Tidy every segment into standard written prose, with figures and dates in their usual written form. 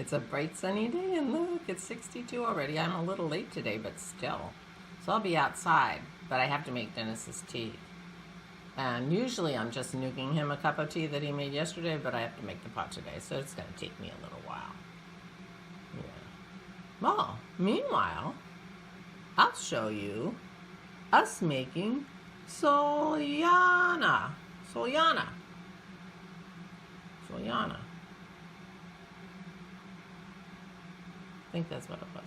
It's a bright sunny day, and look, it's 62 already. I'm a little late today, but still. So I'll be outside, but I have to make Dennis's tea. And usually I'm just nuking him a cup of tea that he made yesterday, but I have to make the pot today, so it's going to take me a little while. Yeah. Well, meanwhile, I'll show you us making Solyanka. Solyanka. I think that's what it was.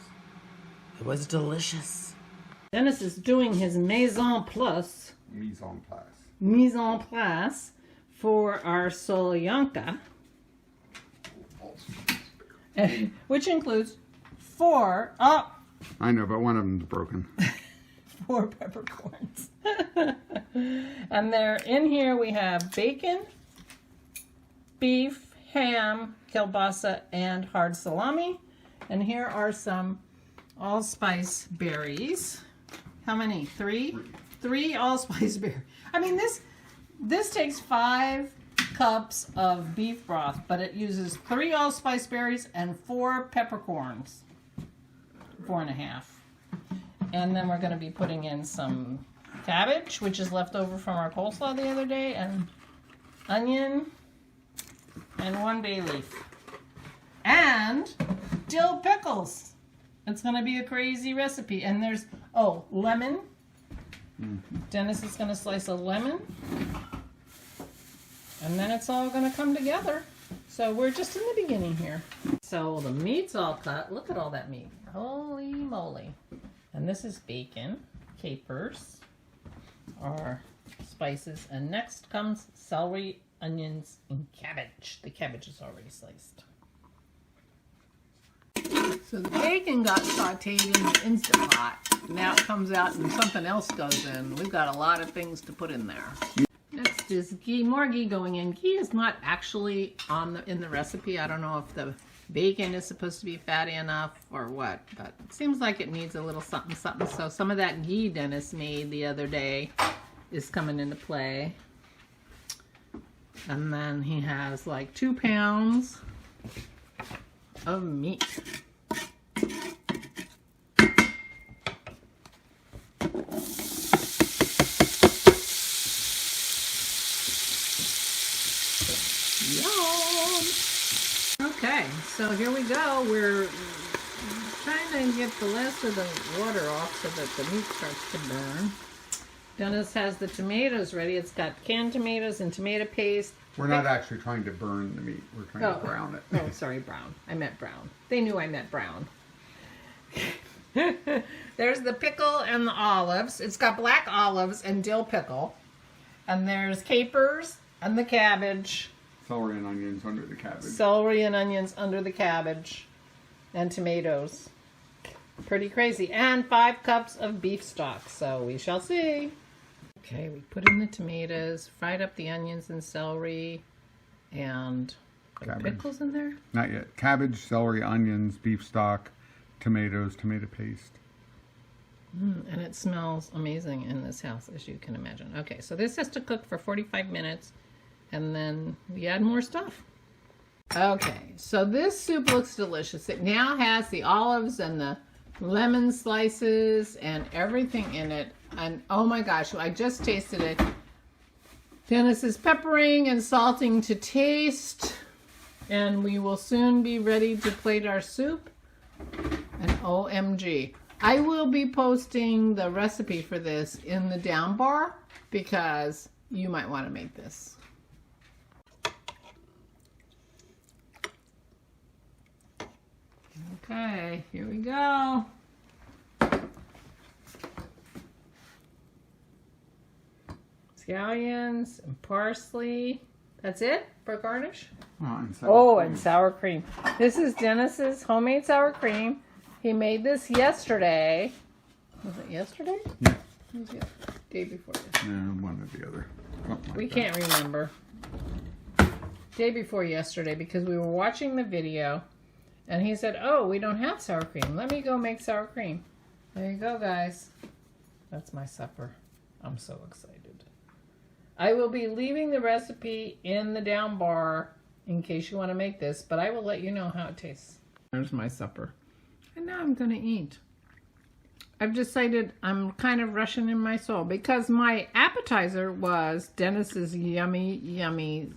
It was delicious. Dennis is doing his mise en place for our Solyanka, which includes 4, I know, but one of them's broken. 4 peppercorns. And they're in here. We have bacon, beef, ham, kielbasa, and hard salami. And here are some allspice berries. How many? 3? 3 allspice berries. I mean, this takes 5 cups of beef broth, but it uses 3 allspice berries and 4 peppercorns. 4.5. And then we're going to be putting in some cabbage, which is left over from our coleslaw the other day, and onion, and 1 bay leaf. And dill pickles. It's going to be a crazy recipe. And there's, lemon. Dennis is going to slice a lemon. And then it's all going to come together. So we're just in the beginning here. So the meat's all cut. Look at all that meat. Holy moly. And this is bacon, capers, our spices. And next comes celery, onions, and cabbage. The cabbage is already sliced. So the bacon got sauteed in the Instant Pot. Now it comes out and something else goes in. We've got a lot of things to put in there. Next is ghee. More ghee going in. Ghee is not actually in the recipe. I don't know if the bacon is supposed to be fatty enough or what, but it seems like it needs a little something, something. So some of that ghee Dennis made the other day is coming into play. And then he has like 2 pounds of meat. Yum! Okay, so here we go. We're trying to get the last of the water off so that the meat starts to burn. Dennis has the tomatoes ready. It's got canned tomatoes and tomato paste. We're not actually trying to burn the meat. We're trying to brown it. Oh, sorry, brown. I meant brown. They knew I meant brown. There's the pickle and the olives. It's got black olives and dill pickle. And there's capers and the cabbage. Celery and onions under the cabbage. Celery and onions under the cabbage. And tomatoes. Pretty crazy. And 5 cups of beef stock. So we shall see. Okay, we put in the tomatoes, fried up the onions and celery, and pickles in there? Not yet. Cabbage, celery, onions, beef stock, tomatoes, tomato paste. And it smells amazing in this house, as you can imagine. Okay, so this has to cook for 45 minutes, and then we add more stuff. Okay, so this soup looks delicious. It now has the olives and the lemon slices and everything in it. And oh my gosh, I just tasted it. Dennis is peppering and salting to taste. And we will soon be ready to plate our soup. And OMG. I will be posting the recipe for this in the down bar because you might want to make this. Okay, here we go. Scallions and parsley. That's it for garnish? And sour cream. This is Dennis's homemade sour cream. He made this yesterday. Was it yesterday? Yeah. Was it day before yesterday? No, one or the other. We can't remember. Day before yesterday because we were watching the video and he said, oh, we don't have sour cream. Let me go make sour cream. There you go, guys. That's my supper. I'm so excited. I will be leaving the recipe in the down bar in case you want to make this, but I will let you know how it tastes. There's my supper. And now I'm going to eat. I've decided I'm kind of rushing in my soul because my appetizer was Dennis's yummy, yummy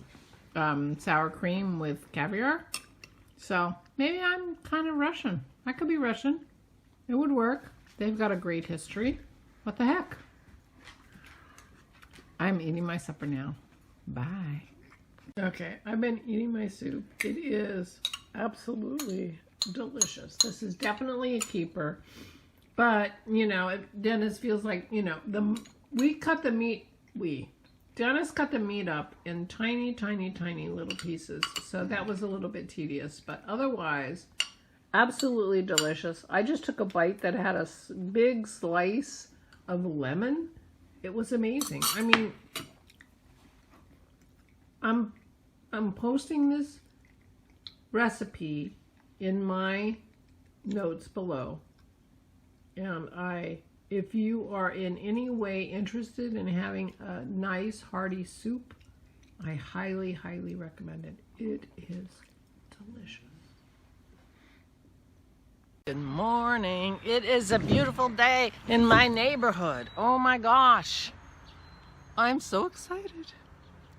sour cream with caviar. So maybe I'm kind of rushing. I could be rushing. It would work. They've got a great history. What the heck? I'm eating my supper now. Bye. Okay, I've been eating my soup. It is absolutely delicious. This is definitely a keeper. But, you know, Dennis feels like, you know, Dennis cut the meat up in tiny, tiny, tiny little pieces. So that was a little bit tedious. But otherwise, absolutely delicious. I just took a bite that had a big slice of lemon. It was amazing. I mean, I'm posting this recipe in my notes below. And if you are in any way interested in having a nice hearty soup, I highly, highly recommend it. It is delicious. Good morning. It is a beautiful day in my neighborhood. Oh my gosh. I'm so excited.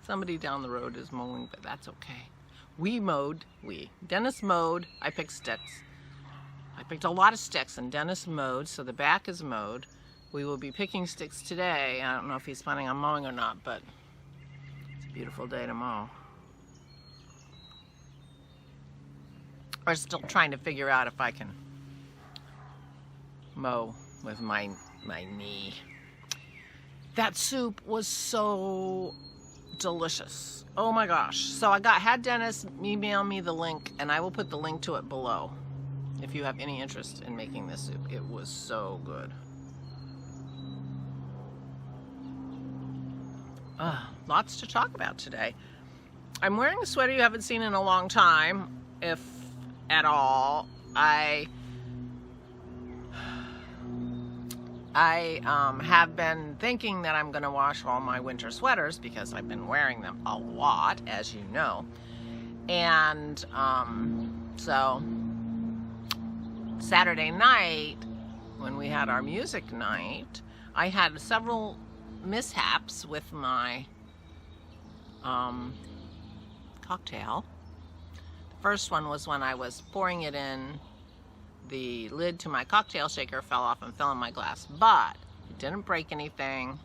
Somebody down the road is mowing, but that's okay. Dennis mowed, I picked sticks. I picked a lot of sticks and Dennis mowed, so the back is mowed. We will be picking sticks today. I don't know if he's planning on mowing or not, but it's a beautiful day to mow. We're still trying to figure out if I can mow with my knee. That soup was so delicious. Oh my gosh. So I had Dennis email me the link, and I will put the link to it below if you have any interest in making this soup. It was so good. Lots to talk about today. I'm wearing a sweater you haven't seen in a long time, if at all. I have been thinking that I'm going to wash all my winter sweaters because I've been wearing them a lot, as you know. And so Saturday night, when we had our music night, I had several mishaps with my cocktail. The first one was when I was pouring it in, the lid to my cocktail shaker fell off and fell in my glass, but it didn't break anything.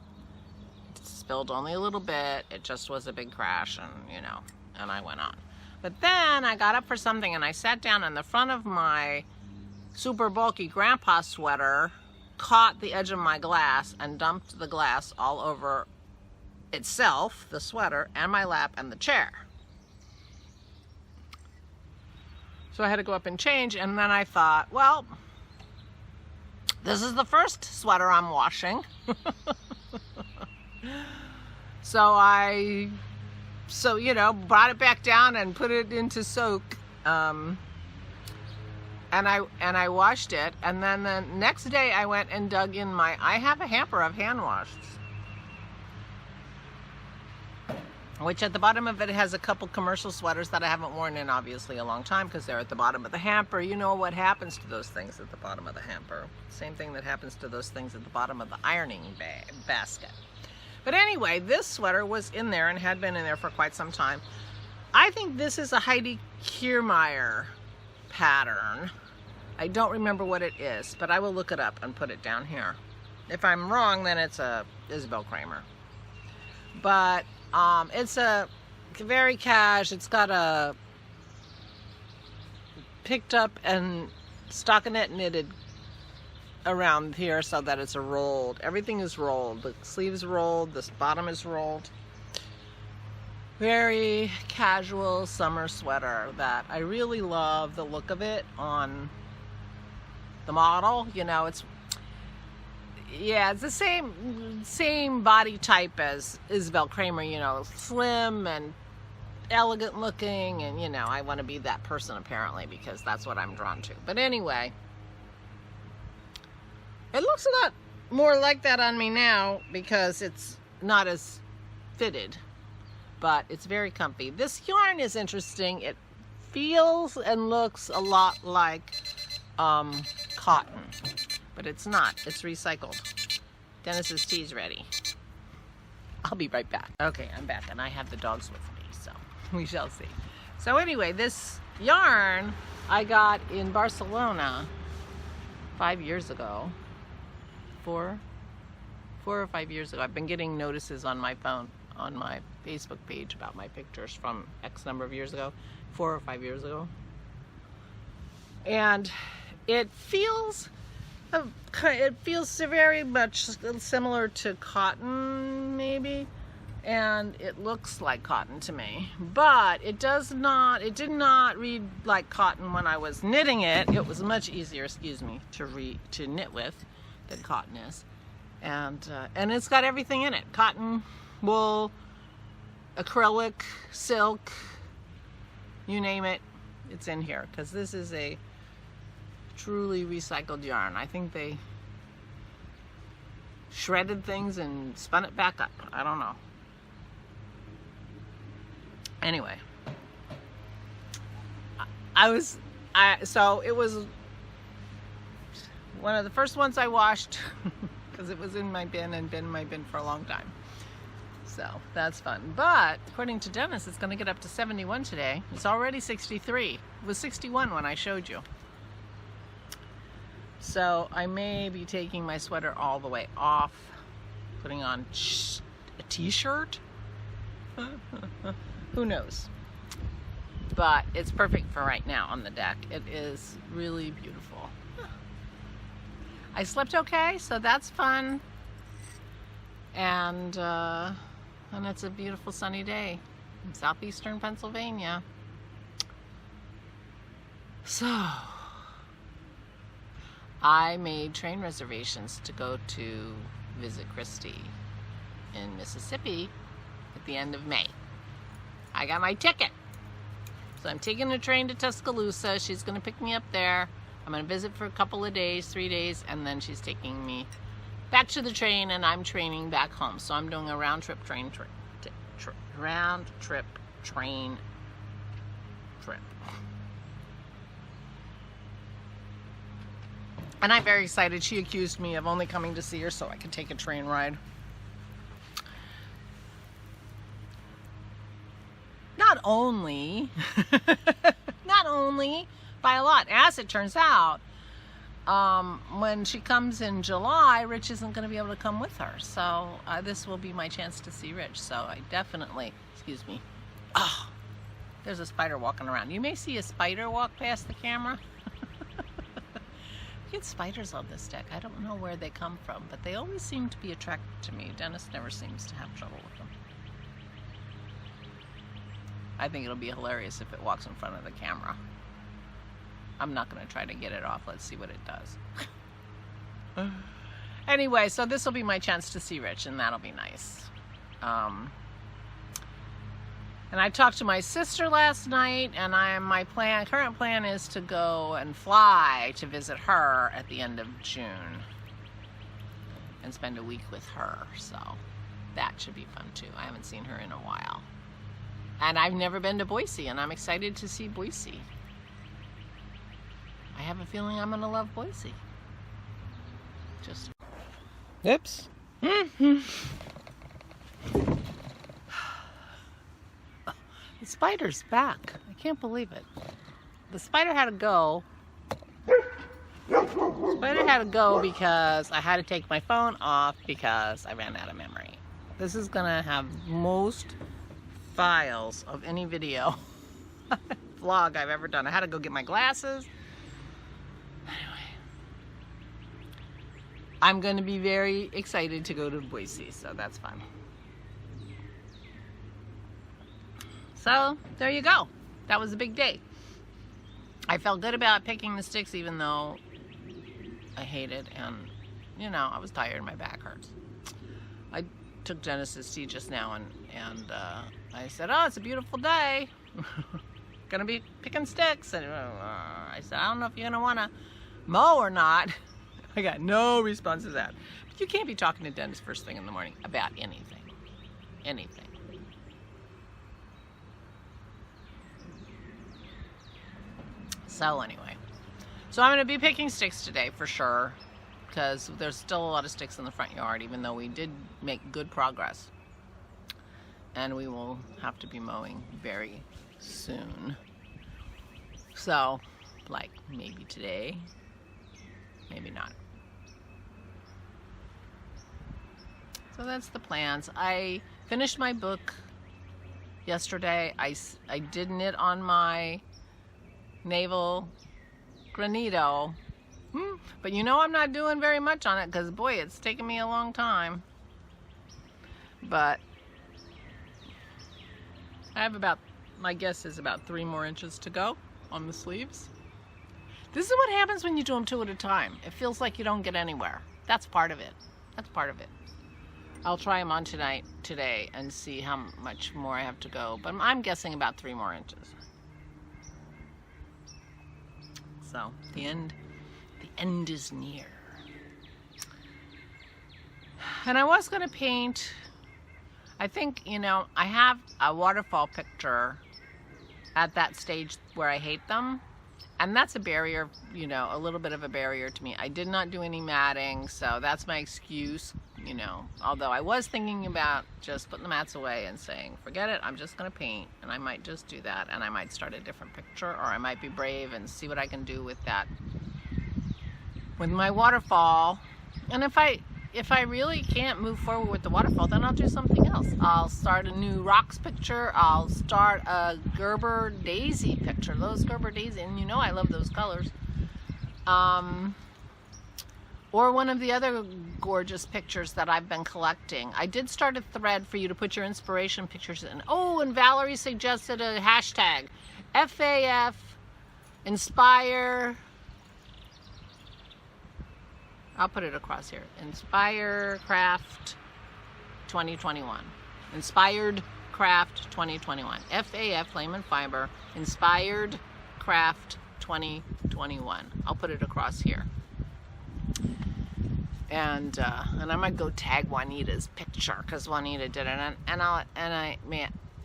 It spilled only a little bit. It just was a big crash, and you know, and I went on. But then I got up for something and I sat down, and the front of my super bulky grandpa sweater caught the edge of my glass and dumped the glass all over itself, the sweater, and my lap and the chair. So I had to go up and change, and then I thought, well, this is the first sweater I'm washing. So you know, brought it back down and put it into soak. And I washed it, and then the next day I went and dug in I have a hamper of hand washes, which at the bottom of it has a couple commercial sweaters that I haven't worn in obviously a long time because they're at the bottom of the hamper. You know what happens to those things at the bottom of the hamper. Same thing that happens to those things at the bottom of the ironing basket. But anyway, this sweater was in there and had been in there for quite some time. I think this is a Heidi Kirrmaier pattern. I don't remember what it is, but I will look it up and put it down here. If I'm wrong, then it's a Isabel Kramer. But it's a very cash. It's got a picked up and stockinette knitted around here so that it's a rolled. Everything is rolled. The sleeve is rolled. This bottom is rolled. Very casual summer sweater that I really love the look of it on the model. You know, it's the same body type as Isabel Kramer, you know, slim and elegant looking, and you know, I want to be that person apparently because that's what I'm drawn to. But anyway, it looks a lot more like that on me now because it's not as fitted, but it's very comfy. This yarn is interesting. It feels and looks a lot like cotton, but it's not. It's recycled. Dennis's tea's ready. I'll be right back. Okay, I'm back, and I have the dogs with me, so we shall see. So anyway, this yarn I got in Barcelona 5 years ago. 4 or 5 years ago. I've been getting notices on my phone, on my Facebook page about my pictures from X number of years ago, 4 or 5 years ago. And it feels very much similar to cotton, maybe, and it looks like cotton to me, but it did not read like cotton when I was knitting it. It was much easier, to knit with than cotton is. And it's got everything in it: cotton, wool, acrylic, silk, you name it, it's in here, because this is a truly recycled yarn. I think they shredded things and spun it back up. I don't know. Anyway, so it was one of the first ones I washed because it was in my bin and been in my bin for a long time. So that's fun. But according to Dennis, it's going to get up to 71 today. It's already 63. It was 61 when I showed you. So I may be taking my sweater all the way off, putting on a t-shirt. Who knows? But it's perfect for right now on the deck. It is really beautiful. I slept okay, so that's fun. And it's a beautiful sunny day in southeastern Pennsylvania. So I made train reservations to go to visit Christy in Mississippi at the end of May. I got my ticket. So I'm taking a train to Tuscaloosa. She's going to pick me up there. I'm going to visit for a couple of days, 3 days, and then she's taking me back to the train, and I'm training back home. So I'm doing a round trip train trip. And I'm very excited. She accused me of only coming to see her so I could take a train ride. Not only by a lot. As it turns out, when she comes in July, Rich isn't going to be able to come with her. So this will be my chance to see Rich. So I definitely, excuse me. Oh, there's a spider walking around. You may see a spider walk past the camera. We get spiders on this deck. I don't know where they come from, but they always seem to be attracted to me. Dennis never seems to have trouble with them. I think it'll be hilarious if it walks in front of the camera. I'm not going to try to get it off. Let's see what it does. Anyway, so this will be my chance to see Rich, and that'll be nice. And I talked to my sister last night, and my current plan is to go and fly to visit her at the end of June and spend a week with her. So that should be fun too. I haven't seen her in a while. And I've never been to Boise, and I'm excited to see Boise. I have a feeling I'm going to love Boise. Just... Oops. The spider's back. I can't believe it. The spider had to go. The spider had to go because I had to take my phone off because I ran out of memory. This is going to have most files of any video vlog I've ever done. I had to go get my glasses. Anyway, I'm going to be very excited to go to Boise, so that's fun. So there you go. That was a big day. I felt good about picking the sticks even though I hate it, and you know, I was tired, my back hurts. I took Dennis's tea just now and I said, oh, it's a beautiful day. Gonna be picking sticks. And I said, I don't know if you're gonna wanna mow or not. I got no response to that. But you can't be talking to Dennis first thing in the morning about anything. Anything. So anyway, so I'm going to be picking sticks today for sure, because there's still a lot of sticks in the front yard, even though we did make good progress. And we will have to be mowing very soon. So, like, maybe today, maybe not. So that's the plans. I finished my book yesterday. I did knit on my navel granito. But you know I'm not doing very much on it because, boy, it's taken me a long time. But I have about, my guess is about 3 more inches to go on the sleeves. This is what happens when you do them 2 at a time. It feels like you don't get anywhere. That's part of it. That's part of it. I'll try them on today and see how much more I have to go. But I'm guessing about 3 more inches. So the end is near. And I was going to paint, I think, you know, I have a waterfall picture at that stage where I hate them. And that's a barrier, you know, a little bit of a barrier to me. I did not do any matting, so that's my excuse, you know. Although I was thinking about just putting the mats away and saying, forget it, I'm just going to paint. And I might just do that, and I might start a different picture, or I might be brave and see what I can do with that, with my waterfall. And if I really can't move forward with the waterfall, then I'll do something else. I'll start a new rocks picture. I'll start a Gerber daisy picture. Those Gerber daisy, and you know I love those colors. Or one of the other gorgeous pictures that I've been collecting. I did start a thread for you to put your inspiration pictures in. Oh, and Valerie suggested a hashtag. FAF Inspire. I'll put it across here. Inspire Craft 2021. Inspired Craft 2021. FAF Flame and Fiber. Inspired Craft 2021. I'll put it across here. And I might go tag Juanita's picture because Juanita did it, and I'll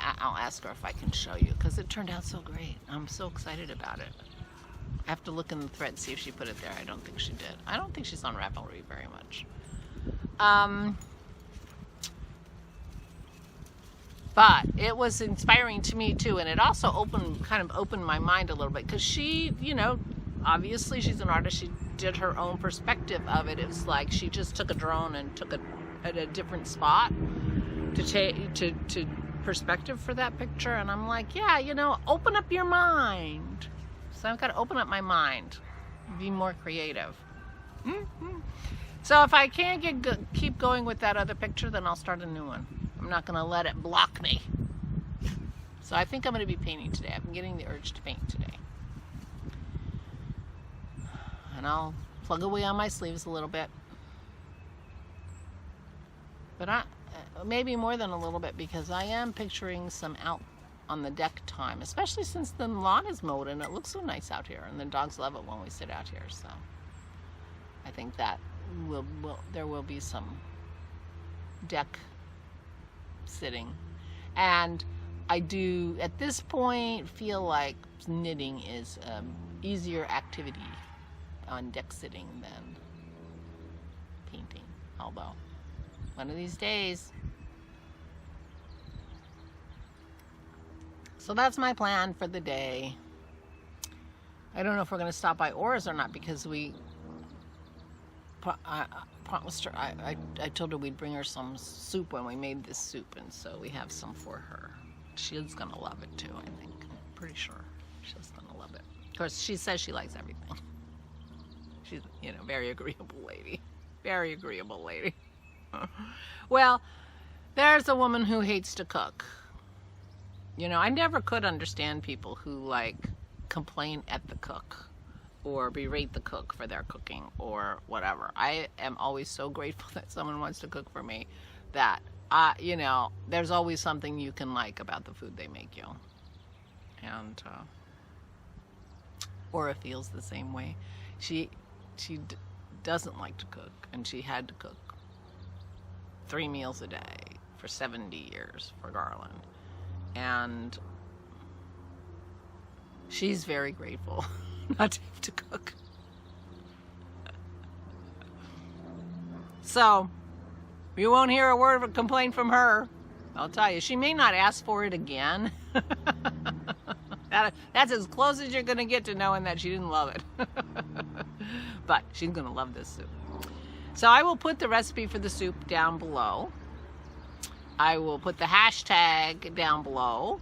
ask her if I can show you because it turned out so great. I'm so excited about it. I have to look in the thread, see if she put it there. I don't think she did. I don't think she's on Ravelry very much. But it was inspiring to me too, and it also kind of opened my mind a little bit because she, you know, obviously she's an artist. She did her own perspective of it. It was like she just took a drone and took it at a different spot to perspective for that picture, and I'm like, yeah, you know, open up your mind. So I've got to open up my mind, be more creative. So if I can't keep going with that other picture, then I'll start a new one. I'm not going to let it block me. So I think I'm going to be painting today. I've been getting the urge to paint today. And I'll plug away on my sleeves a little bit. But maybe more than a little bit, because I am picturing some out on the deck time, especially since the lawn is mowed and it looks so nice out here, and the dogs love it when we sit out here. So I think that there will be some deck sitting, and I do at this point feel like knitting is easier activity on deck sitting than painting, although one of these days. So that's my plan for the day. I don't know if we're going to stop by Aura's or not, because I told her we'd bring her some soup when we made this soup, and so we have some for her. She's going to love it too, I think. I'm pretty sure she's going to love it. Of course, she says she likes everything. She's, you know, very agreeable lady. Very agreeable lady. Well, there's a woman who hates to cook. You know, I never could understand people who, like, complain at the cook or berate the cook for their cooking or whatever. I am always so grateful that someone wants to cook for me, that, you know, there's always something you can like about the food they make you. And Aura feels the same way. She doesn't like to cook, and she had to cook 3 meals a day for 70 years for Garland. And she's very grateful not to have to cook. So, you won't hear a word of a complaint from her. I'll tell you, she may not ask for it again. That's as close as you're going to get to knowing that she didn't love it. But she's going to love this soup. So I will put the recipe for the soup down below. I will put the hashtag down below.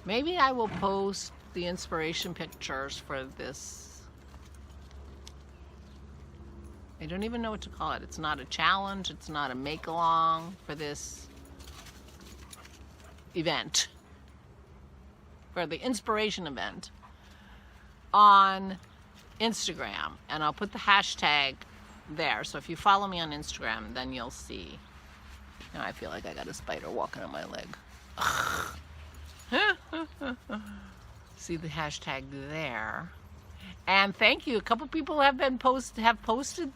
Maybe I will post the inspiration pictures for this. I don't even know what to call it. It's not a challenge. It's not a make-along for this event, for the inspiration event on Instagram. And I'll put the hashtag there. So if you follow me on Instagram, then you'll see. Now I feel like I got a spider walking on my leg. See the hashtag there. And thank you. A couple people have posted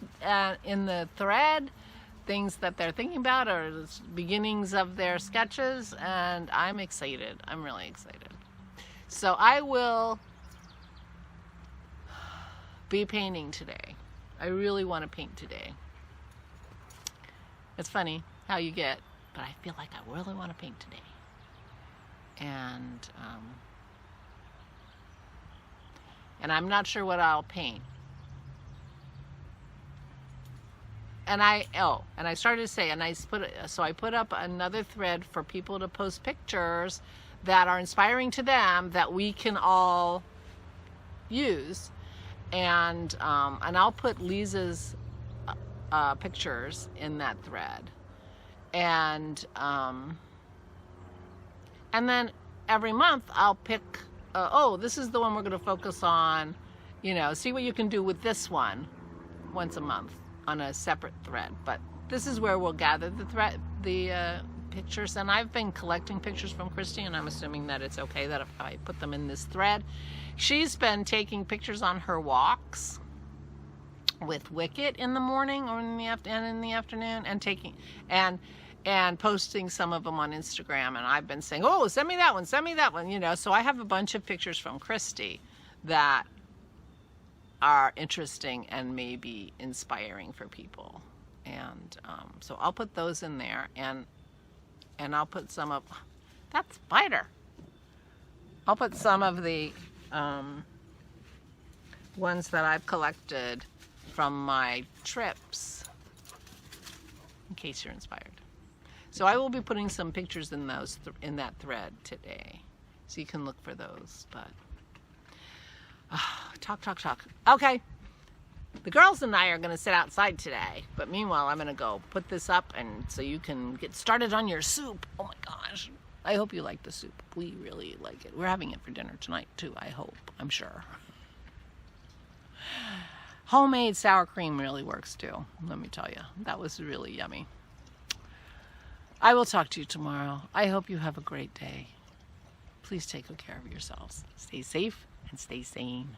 in the thread things that they're thinking about or the beginnings of their sketches, and I'm excited. I'm really excited. So I will be painting today. I really want to paint today. It's funny how you get, but I feel like I really want to paint today. And I'm not sure what I'll paint. And I started to say, so I put up another thread for people to post pictures that are inspiring to them that we can all use. And I'll put Lisa's pictures in that thread. And then every month I'll pick, this is the one we're going to focus on, see what you can do with this one once a month on a separate thread. But this is where we'll gather the pictures. And I've been collecting pictures from Christy, and I'm assuming that it's okay that if I put them in this thread. She's been taking pictures on her walks with Wicket in the morning or in the afternoon, and posting some of them on Instagram. And I've been saying, send me that one, so I have a bunch of pictures from Christy that are interesting and maybe inspiring for people. And so I'll put those in there, and I'll put some of that spider. I'll put some of the ones that I've collected from my trips in case you're inspired. So I will be putting some pictures in those in that thread today, so you can look for those. But talk. Okay, the girls and I are going to sit outside today, but meanwhile I'm going to go put this up, and so you can get started on your soup. Oh my gosh, I hope you like the soup. We really like it. We're having it for dinner tonight too, I hope. I'm sure. Homemade sour cream really works too, let me tell you. That was really yummy. I will talk to you tomorrow. I hope you have a great day. Please take good care of yourselves. Stay safe and stay sane.